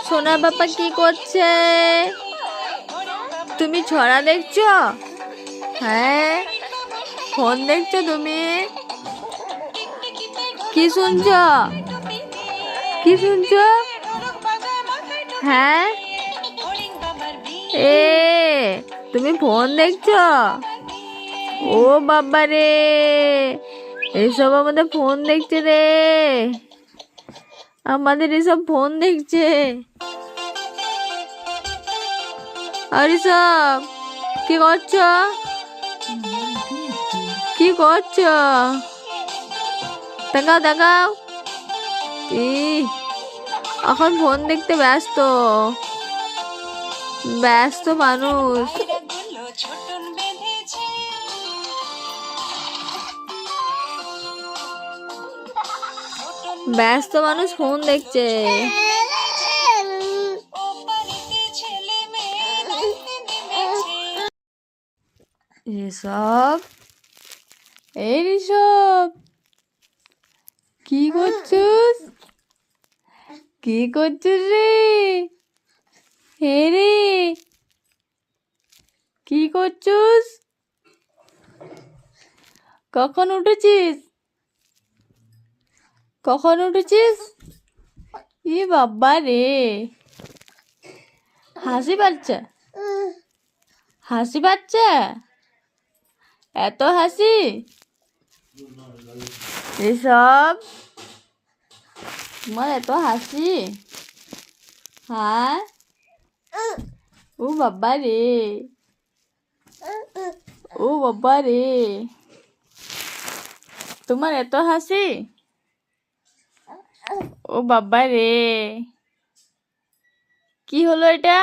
সোনা বাবা কি করছে? তুমি ছড়া দেখছো? হ্যাঁ, ফোন দেখছো তুমি? কি শুনছো? কি শুনছো? হ্যাঁ, এ তুমি ফোন দেখছো? ও বাবা রে, এসব আমাদের ফোন দেখছে রে, আমাদের এসব ফোন দেখছে। আর এসব কি করছো? কি করছো? দেখাও দেখাও। এখন ফোন দেখতে ব্যস্ত, ব্যস্ত মানুষ। ব্যস্ত মানুষ ফোন দেখছে। ঋষভ, এই ঋষভ, কি করছিস? কি করছিস রে? হে রে, কি করছিস? কখন উঠেছিস? কখন উঠেছিস? ই বাবা রে, হাসি পাচ্ছে? হাসি পাচ্ছে? এত হাসি? এসব তোমার এত হাসি? হ্যাঁ, ও বাবা রে, ও বাবা রে, তোমার এত হাসি? ও বাবা রে, কি হলো এটা?